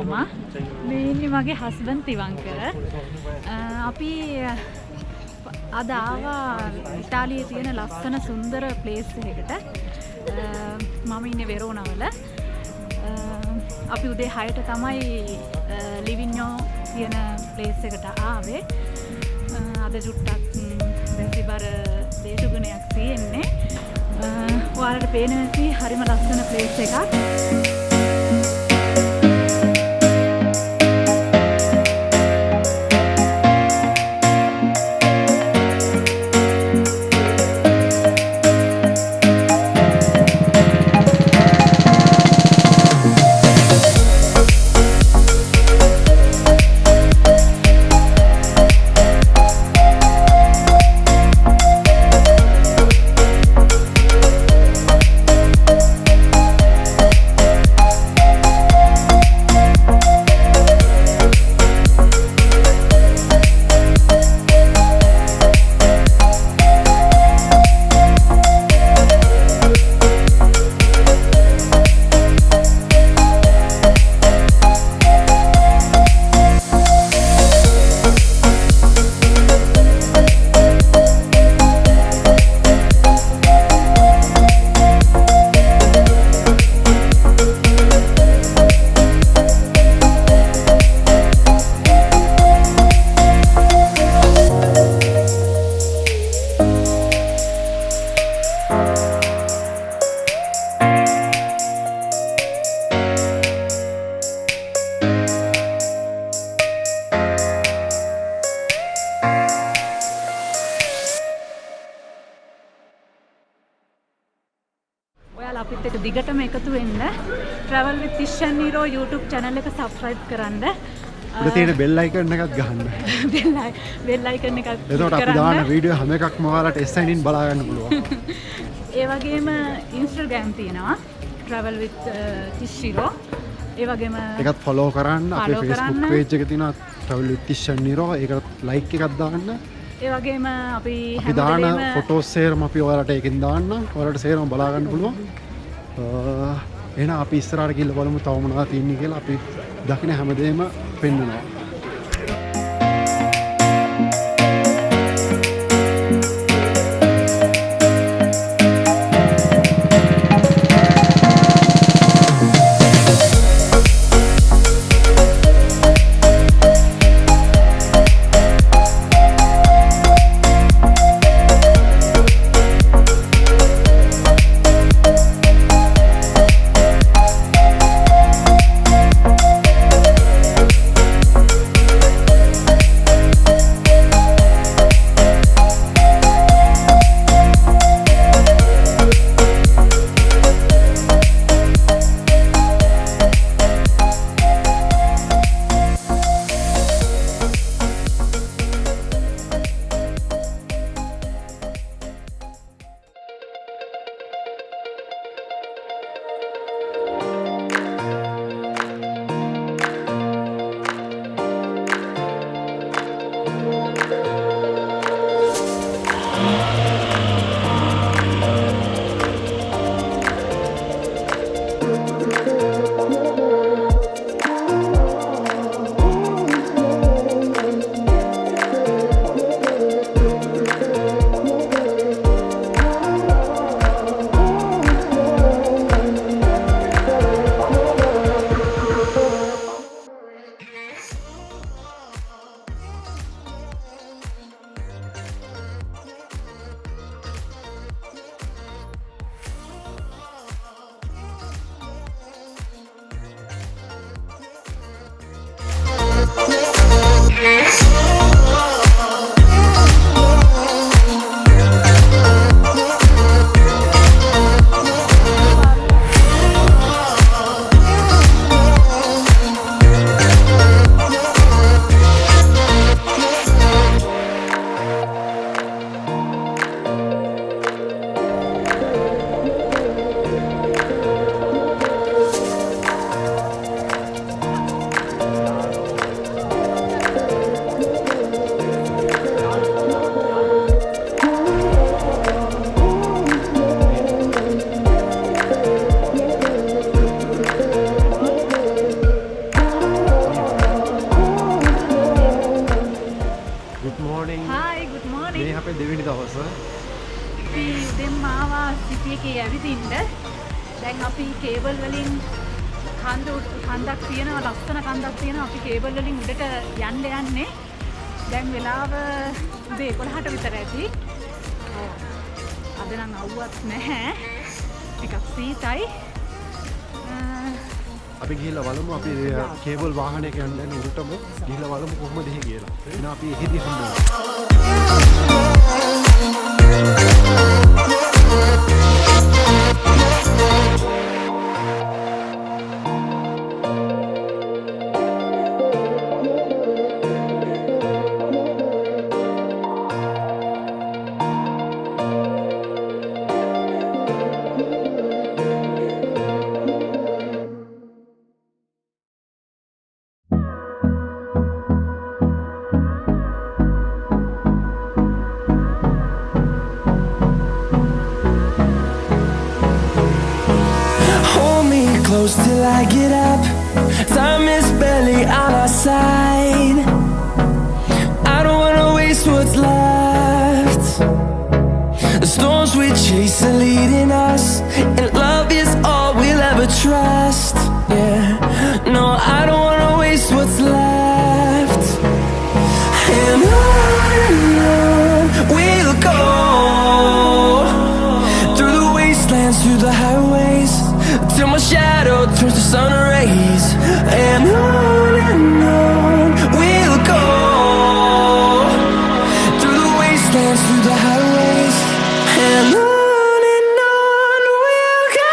තමා. මේ ඉන්නේ මගේ හස්බන්ඩ් තිවංකර. අපි අද ආවා ඉතාලියේ තියෙන ලස්සන සුන්දර ප්ලේස් එකකට. මම ඉන්නේ වෙරෝනාවල. අපි උදේ 6ට තමයි ලිවිඤ්ඤෝ කියන ප්ලේස් එකට ආවේ. අද චුට්ටක් වැසිබර දේශගුණයක් තියෙන්නේ. ඔයාලට පේන ඇති හරිම ලස්සන ප්ලේස් එකක්. ඔයාලා අපිත් එක්ක දිගටම එකතු වෙන්න. travel with Thish and iro YouTube channel එක subscribe කරන්න. උඩ තියෙන bell icon එකත් ගහන්න. bell icon එකත් එතකොට අපි දාන වීඩියෝ හැම එකක්ම ඔයාලට SIN බලා ගන්න පුළුවන්. ඒ වගේම Instagram තියෙනවා travel with Thish iro. ඒ වගේම ඒකත් follow කරන්න. අපේ Facebook page එක තියෙනවා travel with Thish and iro. ඒකට like එකක් දාන්න. ඒ වගේම අපි දාන ෆොටෝස් සේරම අපි ඔයාලට ඒකෙන් දාන්න. ඔයාලට සේරම බලා ගන්න පුළුවන්. එහෙනම් අපි ඉස්සරහට ගිහිල්ලා බලමු තව මොනවද තියෙන්නේ කියලා. අපි දකින්න හැමදේම පෙන්වනවා. Hi, good morning. මේ අපේ දෙවෙනි දවස. අපි දැන් මාවා සිටි එකේ ඇවිදින්න. දැන් අපි කේබල් වලින් කන්දක් තියෙනවා, ලස්සන කන්දක් තියෙනවා. අපි කේබල් වලින් උඩට යන්න යන්නේ. දැන් වෙලාව උදේ 11ට විතර ඇති. අද නම් අවුවක් නැහැ. ටිකක් සීතයි. අපි ගිහිල්ලා බලමු අපි කේබල් වාහනයක යන්න යන උඩටම ගිහිල්ලා බලමු කොහොමද එහෙ කියලා. එහෙනම් අපි එහෙදි හම්බෙමු. Close till I get up. Time is barely on our side. I don't wanna waste what's left. The storms we chase are leading us, and love is all we'll ever trust. Yeah, no, I don't wanna waste what's left. And on we'll go, through the wastelands, through the highways, till my shadow turns to sun rays. And on we'll go, through the wastelands, through the highways. And on we'll go.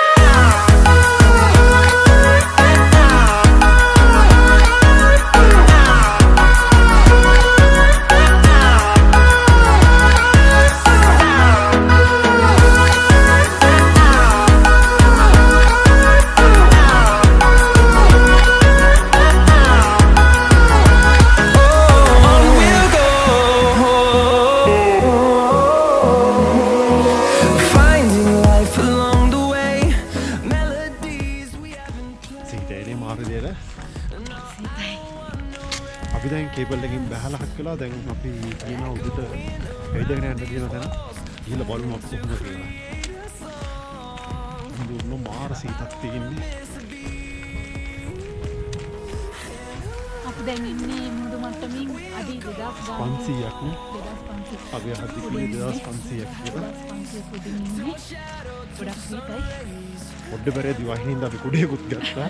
අපි දැන් cable එකකින් බහලා හත් කළා. දැන් අපි කියනවා උඩට ඇවිදගෙන යන්න තියෙන තැන ගිහලා බලමු අපි කොහොමද කියලා. මුළු මාර සීතක් තියෙන්නේ. අපි දැන් ඉන්නේ මුදු මට්ටමින් අඩි 2500ක් නේ. 2500. අපි අහද්දි කිව්වේ 2500ක් කියලා. 2500 උඩින් ඉන්නේ. ගොඩක් සීතයි. පොඩ්ඩ පෙරේදී වහිනින්ද අපි කුඩේකුත් ගත්තා.